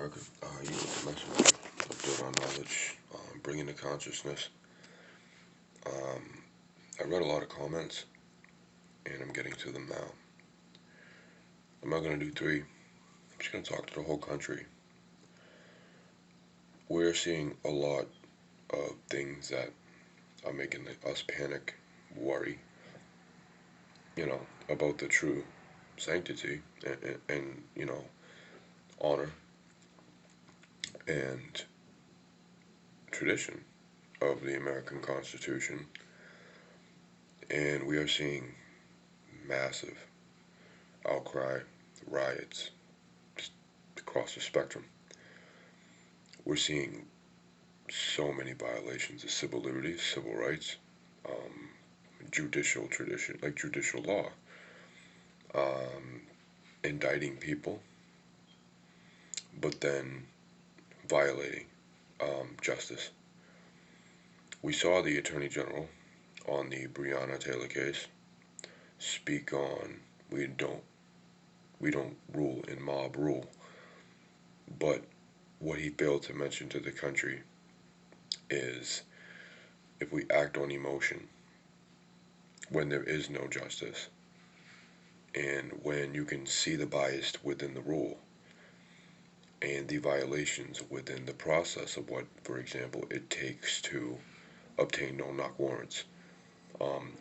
America. You with the messenger of Dirt on Knowledge, bringing the consciousness. Um, I read a lot of comments, and I'm getting to them now. I'm not going to do three. I'm just going to talk to the whole country. We're seeing a lot of things that are making us panic, worry, about the true sanctity and honor and tradition of the American Constitution. And we are seeing massive outcry, riots, just across the spectrum. We're seeing so many violations of civil liberties, civil rights, um, judicial tradition, like judicial law, um, indicting people, but then violating justice. We saw the Attorney General on the Breonna Taylor case speak on we don't we don't rule in mob rule, but what he failed to mention to the country is if we act on emotion when there is no justice and when you can see the bias within the rule and the violations within the process of what, for example, it takes to obtain no knock warrants.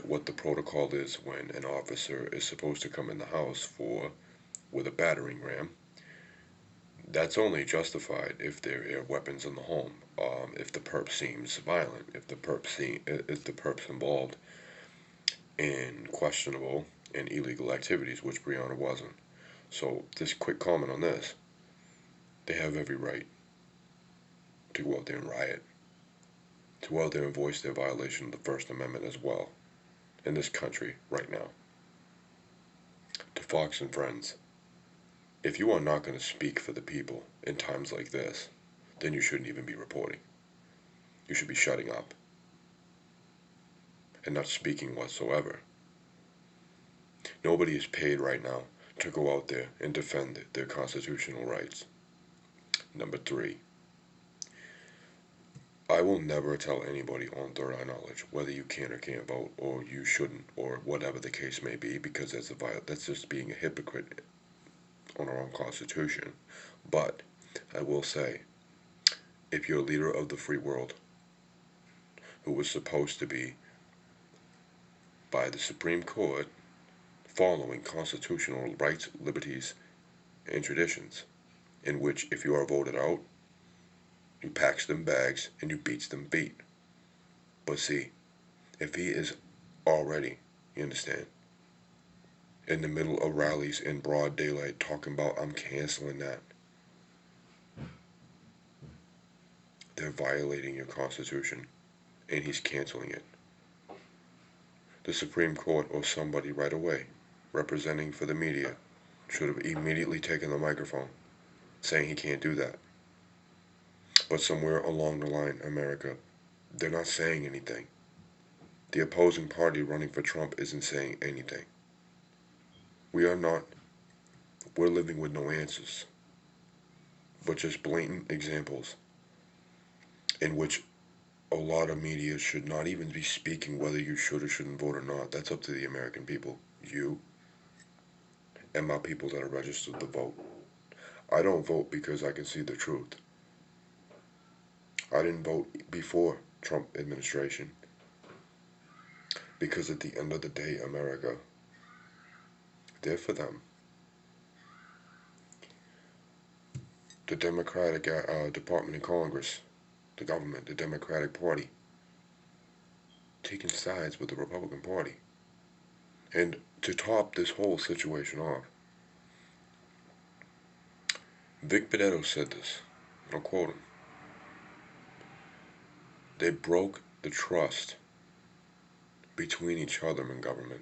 What the protocol is when an officer is supposed to come in the house with a battering ram. That's only justified if there are weapons in the home. If the perp seems violent, if the perp's involved in questionable and illegal activities, which Breonna wasn't. So, just quick comment on this: they have every right to go out there and riot, to go out there and voice their violation of the First Amendment as well in this country right now. To Fox and friends, if you are not going to speak for the people in times like this, then you shouldn't even be reporting. You should be shutting up and not speaking whatsoever. Nobody is paid right now to go out there and defend their constitutional rights. Number three, I will never tell anybody on Third Eye Knowledge whether you can or can't vote, or you shouldn't, or whatever the case may be, because that's just being a hypocrite on our own Constitution. But I will say, if you're a leader of the free world, who was supposed to be, by the Supreme Court, following constitutional rights, liberties, and traditions, in which if you are voted out, you packs them bags and you beats them feet. But see, if he is already, you understand, in the middle of rallies in broad daylight talking about I'm canceling that, they're violating your Constitution and he's canceling it. The Supreme Court or somebody right away, representing for the media, should have immediately taken the microphone, saying he can't do that. But somewhere along the line, America, they're not saying anything. The opposing party running for Trump isn't saying anything. We are not, we're living with no answers, but just blatant examples in which a lot of media should not even be speaking whether you should or shouldn't vote or not. That's up to the American people, you, and my people that are registered to vote. I don't vote because I can see the truth. I didn't vote before Trump administration because at the end of the day, America, they're for them. The Democratic Department in Congress, the government, the Democratic Party, taking sides with the Republican Party. And to top this whole situation off, Vic Benedetto said this, I'll quote him: they broke the trust between each other and government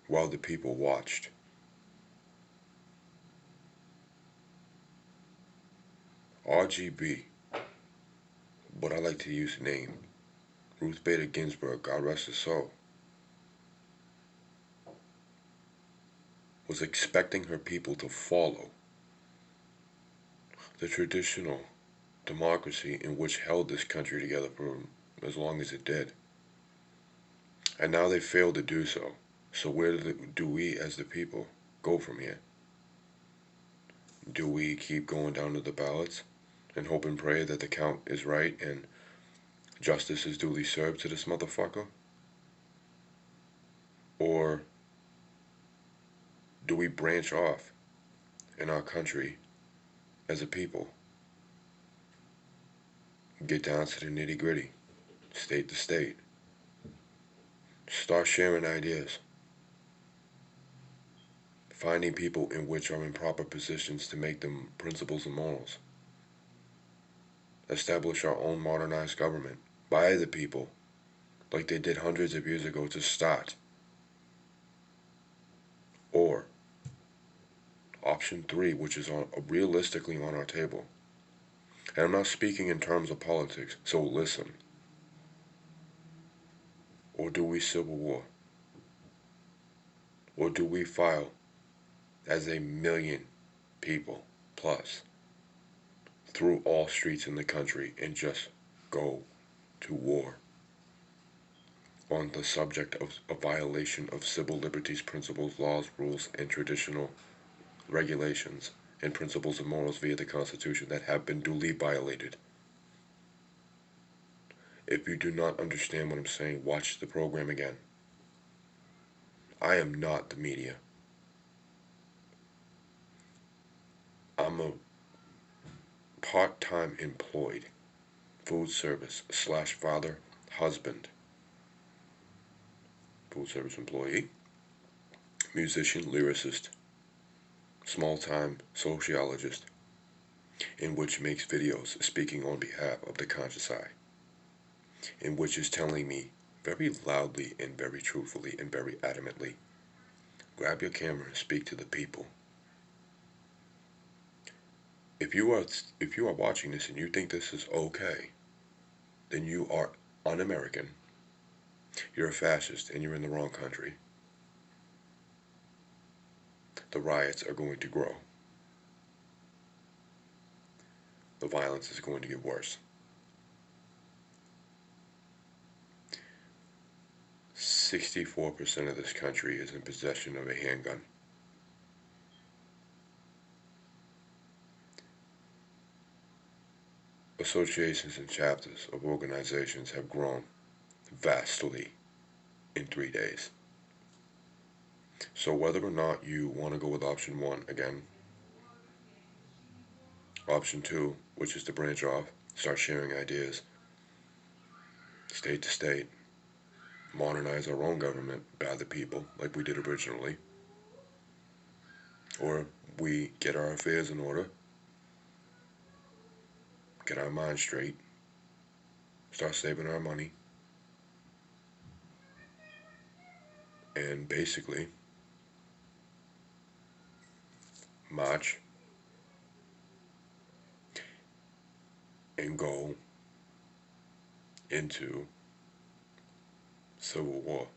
while the people watched. RGB, but I like to use the name, Ruth Bader Ginsburg, God rest her soul, was expecting her people to follow the traditional democracy in which held this country together for as long as it did. And now they failed to do so. So where do we as the people go from here? Do we keep going down to the ballots and hope and pray that the count is right and justice is duly served to this motherfucker? Or do we branch off in our country as a people, get down to the nitty gritty, state to state, start sharing ideas, finding people in which are in proper positions to make them principles and morals, establish our own modernized government by the people, like they did hundreds of years ago to start? Or option three, which is realistically on our table. And I'm not speaking in terms of politics, so listen. Or do we civil war? Or do we file as 1,000,000 people plus through all streets in the country and just go to war on the subject of a violation of civil liberties, principles, laws, rules, and traditional regulations and principles and morals via the Constitution that have been duly violated? If you do not understand what I'm saying, watch the program again. I am not the media. I'm a part-time employed food service slash father, husband, food service employee, musician, lyricist, small-time sociologist, in which makes videos speaking on behalf of the conscious eye, in which is telling me very loudly and very truthfully and very adamantly, grab your camera and speak to the people. If you are watching this and you think this is okay, then you are un-American, you're a fascist, and you're in the wrong country. The riots are going to grow. The violence is going to get worse. 64% of this country is in possession of a handgun. Associations and chapters of organizations have grown vastly in 3 days. So whether or not you want to go with option one, again, option two, which is to branch off, start sharing ideas, state to state, modernize our own government by the people, like we did originally, or we get our affairs in order, get our minds straight, start saving our money, and basically march and go into civil war.